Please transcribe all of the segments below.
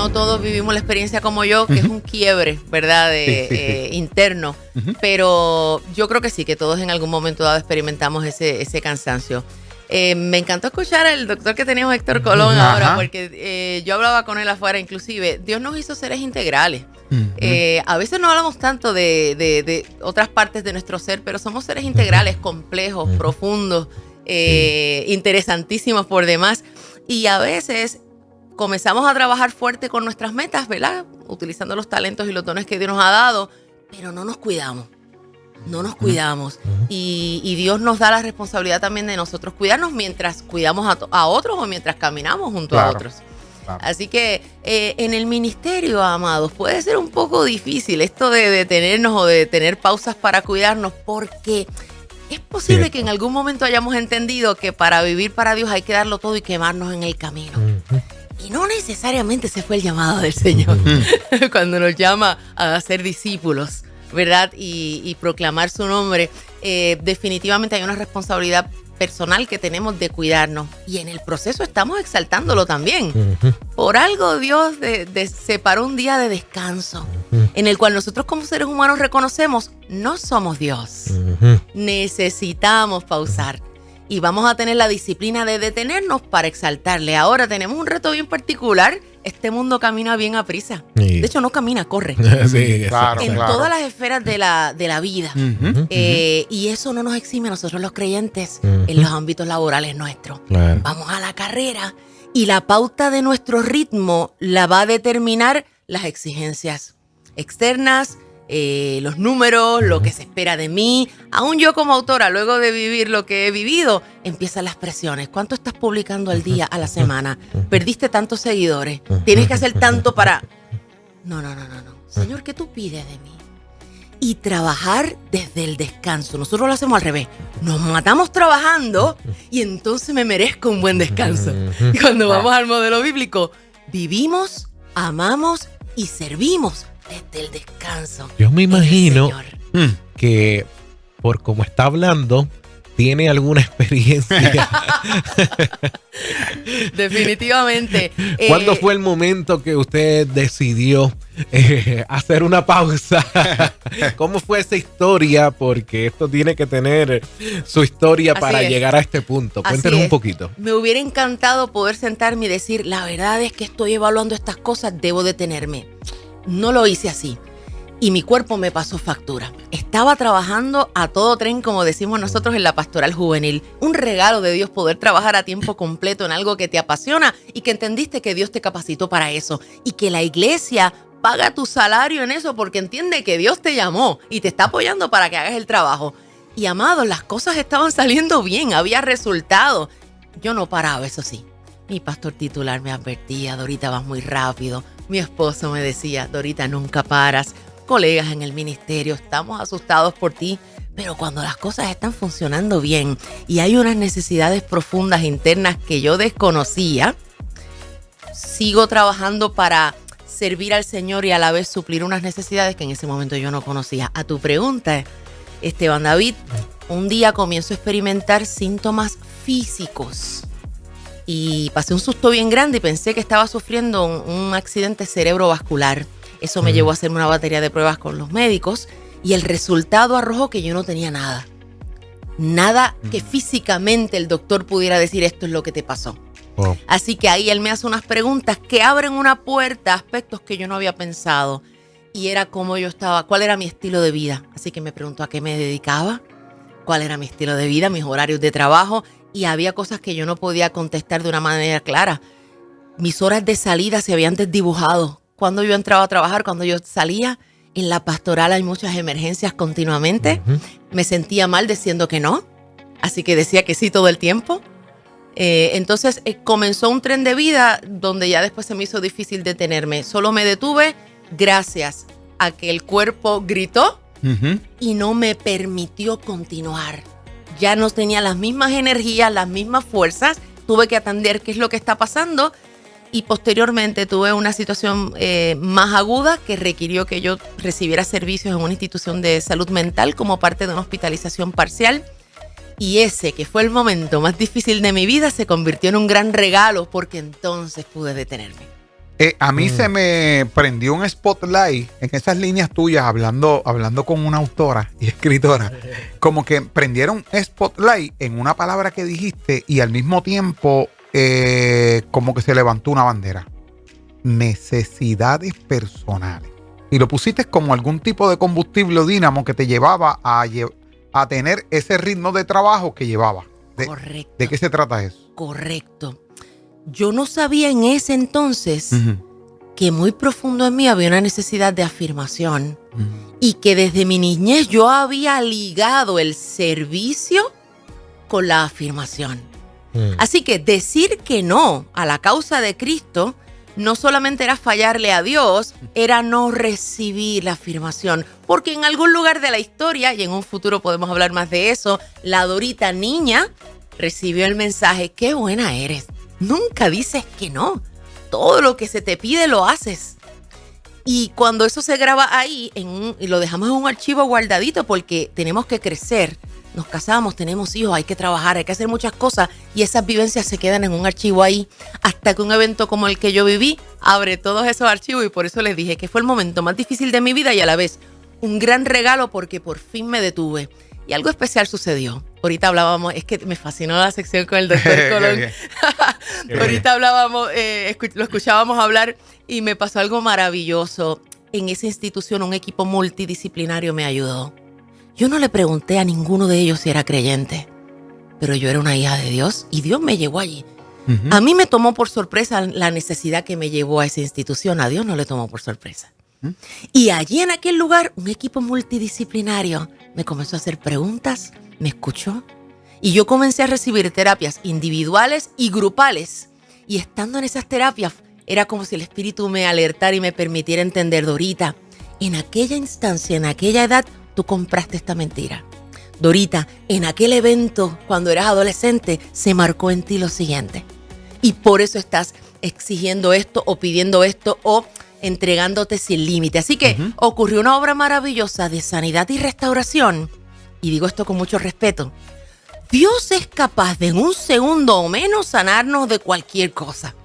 no todos vivimos la experiencia como yo, que es un quiebre, ¿verdad? Interno. Pero yo creo que sí, que todos en algún momento dado experimentamos ese cansancio. Me encantó escuchar al doctor que teníamos, Héctor Colón, ahora, porque yo hablaba con él afuera, inclusive. Dios nos hizo seres integrales. A veces no hablamos tanto de otras partes de nuestro ser, pero somos seres integrales, complejos, profundos, interesantísimos por demás. Y a veces comenzamos a trabajar fuerte con nuestras metas, ¿verdad? Utilizando los talentos y los dones que Dios nos ha dado, pero no nos cuidamos. No nos cuidamos. Y Dios nos da la responsabilidad también de nosotros cuidarnos mientras cuidamos a otros o mientras caminamos junto a otros. Claro. Así que en el ministerio, amados, puede ser un poco difícil esto de detenernos o de tener pausas para cuidarnos, porque es posible que en algún momento hayamos entendido que para vivir para Dios hay que darlo todo y quemarnos en el camino. Y no necesariamente ese fue el llamado del Señor cuando nos llama a ser discípulos, ¿verdad? Y proclamar su nombre. Definitivamente hay una responsabilidad personal que tenemos de cuidarnos, y en el proceso estamos exaltándolo también. Por algo Dios separó un día de descanso en el cual nosotros como seres humanos reconocemos no somos Dios. Necesitamos pausar y vamos a tener la disciplina de detenernos para exaltarle. Ahora tenemos un reto bien particular. Este mundo camina bien aprisa. De hecho, no camina, corre. Claro. Todas las esferas de la vida. Y eso no nos exime a nosotros los creyentes en los ámbitos laborales nuestros. Vamos a la carrera y la pauta de nuestro ritmo la va a determinar las exigencias externas, los números, lo que se espera de mí. Aún yo como autora, luego de vivir lo que he vivido, empiezan las presiones. ¿Cuánto estás publicando al día, a la semana? ¿Perdiste tantos seguidores? ¿Tienes que hacer tanto para...? No. Señor, ¿qué tú pides de mí? Y trabajar desde el descanso. Nosotros lo hacemos al revés. Nos matamos trabajando y entonces me merezco un buen descanso. Y cuando vamos al modelo bíblico, vivimos, amamos y servimos desde el descanso. Yo me imagino que por como está hablando, tiene alguna experiencia. Definitivamente. ¿Cuándo fue el momento que usted decidió hacer una pausa? ¿Cómo fue esa historia? Porque esto tiene que tener su historia para llegar a este punto. Cuéntenos un poquito. Me hubiera encantado poder sentarme y decir, la verdad es que estoy evaluando estas cosas, debo detenerme. No lo hice así y mi cuerpo me pasó factura. Estaba trabajando a todo tren, como decimos nosotros en la pastoral juvenil. Un regalo de Dios poder trabajar a tiempo completo en algo que te apasiona y que entendiste que Dios te capacitó para eso y que la iglesia paga tu salario en eso porque entiende que Dios te llamó y te está apoyando para que hagas el trabajo. Y amados, las cosas estaban saliendo bien, había resultados. Yo no paraba, eso sí. Mi pastor titular me advertía, Dorita, vas muy rápido. Mi esposo me decía, Dorita, nunca paras. Colegas en el ministerio, estamos asustados por ti. Pero cuando las cosas están funcionando bien y hay unas necesidades profundas internas que yo desconocía, sigo trabajando para servir al Señor y a la vez suplir unas necesidades que en ese momento yo no conocía. A tu pregunta, Esteban David, un día comienzo a experimentar síntomas físicos. Y pasé un susto bien grande y pensé que estaba sufriendo un accidente cerebrovascular. Eso me llevó a hacer una batería de pruebas con los médicos y el resultado arrojó que yo no tenía nada. Nada que físicamente el doctor pudiera decir esto es lo que te pasó. Así que ahí él me hace unas preguntas que abren una puerta a aspectos que yo no había pensado. Y era cómo yo estaba, cuál era mi estilo de vida. Así que me preguntó a qué me dedicaba, cuál era mi estilo de vida, mis horarios de trabajo. Y había cosas que yo no podía contestar de una manera clara. Mis horas de salida se habían desdibujado. Cuando yo entraba a trabajar, cuando yo salía, en la pastoral hay muchas emergencias continuamente. Me sentía mal diciendo que no. Así que decía que sí todo el tiempo. Entonces comenzó un tren de vida donde ya después se me hizo difícil detenerme. Solo me detuve gracias a que el cuerpo gritó y no me permitió continuar. Ya no tenía las mismas energías, las mismas fuerzas. Tuve que atender qué es lo que está pasando y posteriormente tuve una situación más aguda que requirió que yo recibiera servicios en una institución de salud mental como parte de una hospitalización parcial. Y ese, que fue el momento más difícil de mi vida, se convirtió en un gran regalo porque entonces pude detenerme. A mí se me prendió un spotlight en esas líneas tuyas hablando con una autora y escritora. Como que prendieron spotlight en una palabra que dijiste y al mismo tiempo como que se levantó una bandera. Necesidades personales. Y lo pusiste como algún tipo de combustible o dínamo que te llevaba a tener ese ritmo de trabajo que llevaba. Correcto. ¿De qué se trata eso? Correcto. Yo no sabía en ese entonces que muy profundo en mí había una necesidad de afirmación y que desde mi niñez yo había ligado el servicio con la afirmación. Así que decir que no a la causa de Cristo no solamente era fallarle a Dios, era no recibir la afirmación. Porque en algún lugar de la historia, y en un futuro podemos hablar más de eso, la Dorita niña recibió el mensaje: qué buena eres. Nunca dices que no. Todo lo que se te pide lo haces. Y cuando eso se graba ahí, y lo dejamos en un archivo guardadito porque tenemos que crecer. Nos casamos, tenemos hijos, hay que trabajar, hay que hacer muchas cosas y esas vivencias se quedan en un archivo ahí hasta que un evento como el que yo viví abre todos esos archivos y por eso les dije que fue el momento más difícil de mi vida y a la vez un gran regalo porque por fin me detuve y algo especial sucedió. Ahorita hablábamos, es que me fascinó la sección con el doctor Colón. Ahorita hablábamos, lo escuchábamos hablar y me pasó algo maravilloso. En esa institución un equipo multidisciplinario me ayudó. Yo no le pregunté a ninguno de ellos si era creyente, pero yo era una hija de Dios y Dios me llevó allí. A mí me tomó por sorpresa la necesidad que me llevó a esa institución. A Dios no le tomó por sorpresa. Y allí en aquel lugar, un equipo multidisciplinario me comenzó a hacer preguntas, me escuchó y yo comencé a recibir terapias individuales y grupales. Y estando en esas terapias, era como si el Espíritu me alertara y me permitiera entender: Dorita, en aquella instancia, en aquella edad, tú compraste esta mentira. Dorita, en aquel evento, cuando eras adolescente, se marcó en ti lo siguiente. Y por eso estás exigiendo esto o pidiendo esto o entregándote sin límite. Así que ocurrió una obra maravillosa de sanidad y restauración. Y digo esto con mucho respeto. Dios es capaz de en un segundo o menos sanarnos de cualquier cosa.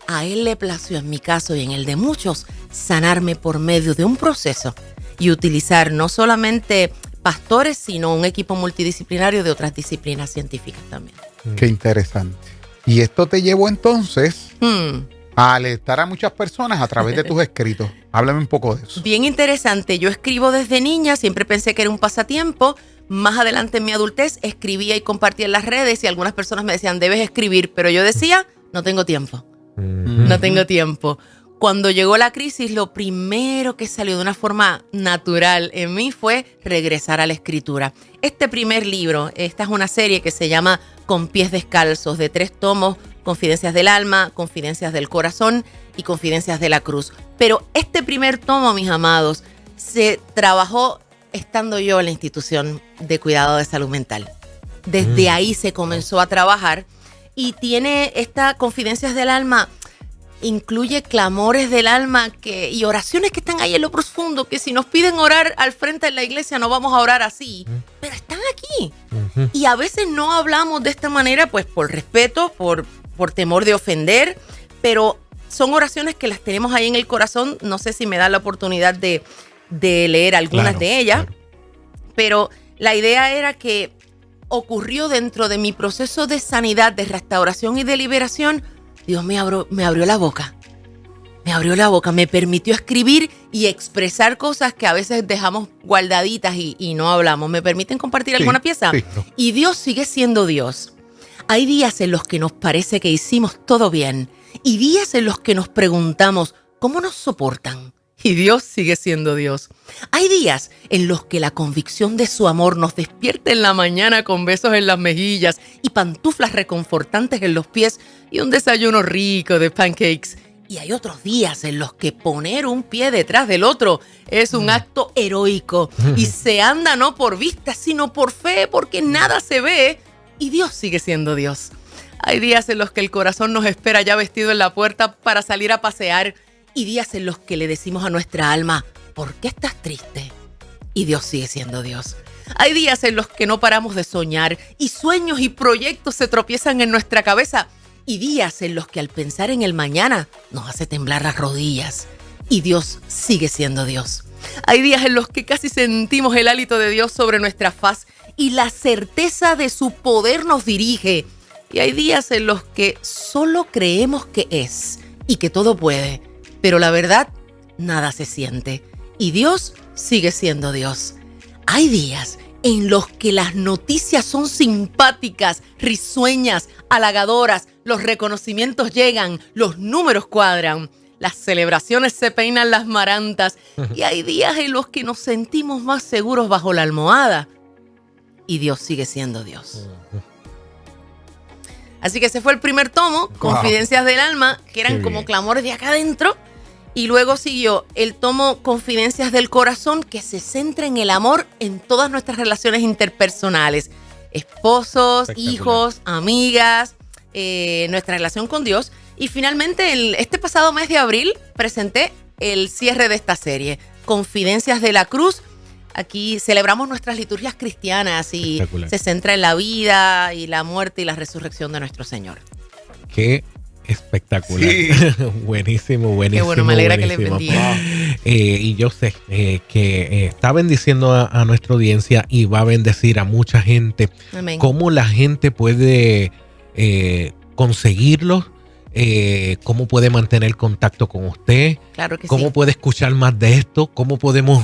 A Él le plació, en mi caso y en el de muchos, sanarme por medio de un proceso y utilizar no solamente pastores, sino un equipo multidisciplinario de otras disciplinas científicas también. Qué interesante. Y esto te llevó entonces a alertar a muchas personas a través de tus escritos. Háblame un poco de eso. Bien interesante. Yo escribo desde niña, siempre pensé que era un pasatiempo. Más adelante en mi adultez escribía y compartía en las redes y algunas personas me decían: debes escribir, pero yo decía: no tengo tiempo. No tengo tiempo. Cuando llegó la crisis, lo primero que salió de una forma natural en mí fue regresar a la escritura. Este primer libro, esta es una serie que se llama Con pies descalzos, de 3 tomos: Confidencias del alma, Confidencias del corazón y Confidencias de la cruz. Pero este primer tomo, mis amados, se trabajó estando yo en la institución de cuidado de salud mental. Desde ahí se comenzó a trabajar y tiene esta Confidencias del alma. Incluye clamores del alma y oraciones que están ahí en lo profundo, que si nos piden orar al frente de la iglesia no vamos a orar así, pero están aquí. Y a veces no hablamos de esta manera, pues por respeto, por temor de ofender, pero son oraciones que las tenemos ahí en el corazón. No sé si me da la oportunidad de leer algunas de ellas, pero la idea era que ocurrió dentro de mi proceso de sanidad, de restauración y de liberación. Dios me abrió la boca. Me abrió la boca, me permitió escribir y expresar cosas que a veces dejamos guardaditas y no hablamos. ¿Me permiten compartir alguna pieza? Sí. Y Dios sigue siendo Dios. Hay días en los que nos parece que hicimos todo bien y días en los que nos preguntamos: ¿cómo nos soportan? Y Dios sigue siendo Dios. Hay días en los que la convicción de su amor nos despierta en la mañana con besos en las mejillas y pantuflas reconfortantes en los pies y un desayuno rico de pancakes. Y hay otros días en los que poner un pie detrás del otro es un acto heroico y se anda no por vista, sino por fe, porque nada se ve y Dios sigue siendo Dios. Hay días en los que el corazón nos espera ya vestido en la puerta para salir a pasear y días en los que le decimos a nuestra alma: ¿por qué estás triste? Y Dios sigue siendo Dios. Hay días en los que no paramos de soñar y sueños y proyectos se tropiezan en nuestra cabeza y días en los que al pensar en el mañana nos hace temblar las rodillas. Y Dios sigue siendo Dios. Hay días en los que casi sentimos el hálito de Dios sobre nuestra faz y la certeza de su poder nos dirige. Y hay días en los que solo creemos que es y que todo puede, pero la verdad, nada se siente. Y Dios sigue siendo Dios. Hay días en los que las noticias son simpáticas, risueñas, halagadoras, los reconocimientos llegan, los números cuadran, las celebraciones se peinan las marantas y hay días en los que nos sentimos más seguros bajo la almohada y Dios sigue siendo Dios. Así que ese fue el primer tomo, Confidencias del Alma, que eran como clamores de acá adentro. Y luego siguió el tomo Confidencias del Corazón, que se centra en el amor en todas nuestras relaciones interpersonales. Esposos, hijos, amigas, nuestra relación con Dios. Y finalmente, este pasado mes de abril, presenté el cierre de esta serie, Confidencias de la Cruz. Aquí celebramos nuestras liturgias cristianas y se centra en la vida y la muerte y la resurrección de nuestro Señor. Qué espectacular. Sí. Buenísimo. Qué bueno, me alegra que les bendiga. Y yo sé que está bendiciendo a nuestra audiencia y va a bendecir a mucha gente. Amén. ¿Cómo la gente puede conseguirlos? ¿Cómo puede mantener contacto con usted? Claro que ¿Cómo puede escuchar más de esto? ¿Cómo podemos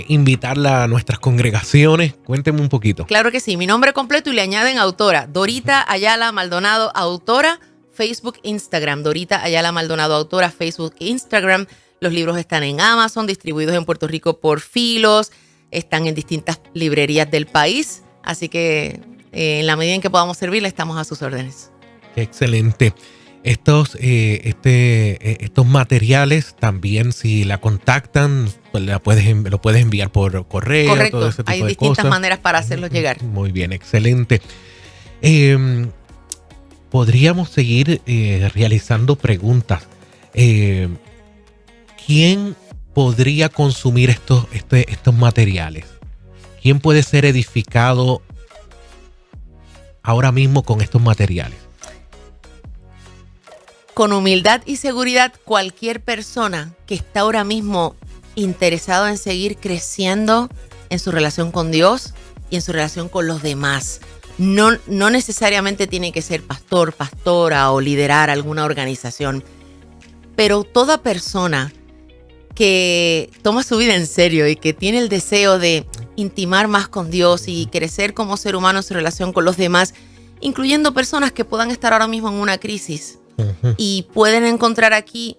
invitarla a nuestras congregaciones? Cuénteme un poquito. Claro que sí. Mi nombre completo y le añaden autora. Dorita Ayala Maldonado, autora, Facebook, Instagram. Dorita Ayala Maldonado, autora, Facebook e Instagram. Los libros están en Amazon, distribuidos en Puerto Rico por Filos. Están en distintas librerías del país. Así que en la medida en que podamos servirle, estamos a sus órdenes. Qué excelente. Estos materiales también, si la contactan, pues lo puedes enviar por correo. Correcto, todo ese tipo hay de distintas cosas. maneras para hacerlos llegar. Muy bien, excelente. Podríamos seguir realizando preguntas. ¿Quién podría consumir estos materiales? ¿Quién puede ser edificado ahora mismo con estos materiales? Con humildad y seguridad, cualquier persona que está ahora mismo interesado en seguir creciendo en su relación con Dios y en su relación con los demás. No necesariamente tiene que ser pastor, pastora o liderar alguna organización, pero toda persona que toma su vida en serio y que tiene el deseo de intimar más con Dios y crecer como ser humano en su relación con los demás, incluyendo personas que puedan estar ahora mismo en una crisis. Y pueden encontrar aquí,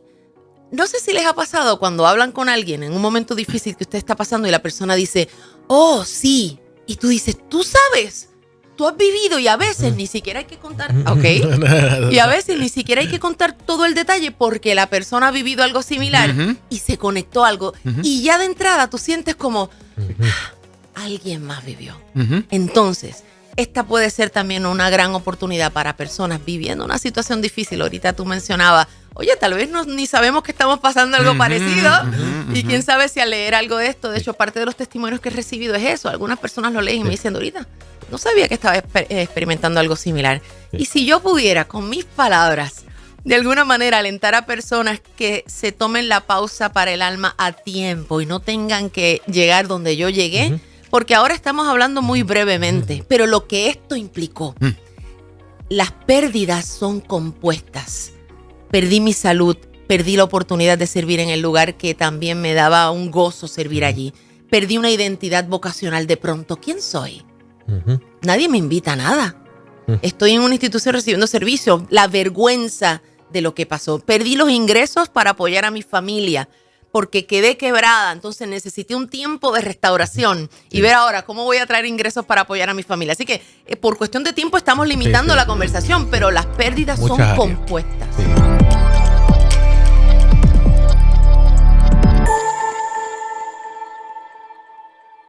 no sé si les ha pasado cuando hablan con alguien en un momento difícil que usted está pasando y la persona dice, oh, sí. Y tú dices, tú sabes, tú has vivido y a veces ni siquiera hay que contar, ¿ok? Y a veces ni siquiera hay que contar todo el detalle porque la persona ha vivido algo similar y se conectó a algo. Y ya de entrada tú sientes como, alguien más vivió. Entonces, esta puede ser también una gran oportunidad para personas viviendo una situación difícil. Ahorita tú mencionabas, oye, tal vez ni sabemos que estamos pasando algo parecido. Y quién sabe si al leer algo de esto, de hecho, parte de los testimonios que he recibido es eso. Algunas personas lo leen y me dicen, Dorita, no sabía que estaba experimentando algo similar. Y si yo pudiera, con mis palabras, de alguna manera alentar a personas que se tomen la pausa para el alma a tiempo y no tengan que llegar donde yo llegué, porque ahora estamos hablando muy brevemente, pero lo que esto implicó, las pérdidas son compuestas. Perdí mi salud, perdí la oportunidad de servir en el lugar que también me daba un gozo servir allí. Perdí una identidad vocacional de pronto. ¿Quién soy? Nadie me invita a nada. Estoy en una institución recibiendo servicio. La vergüenza de lo que pasó. Perdí los ingresos para apoyar a mi familia, porque quedé quebrada, entonces necesité un tiempo de restauración y ver ahora cómo voy a traer ingresos para apoyar a mi familia. Así que por cuestión de tiempo estamos limitando la conversación, pero las pérdidas son compuestas.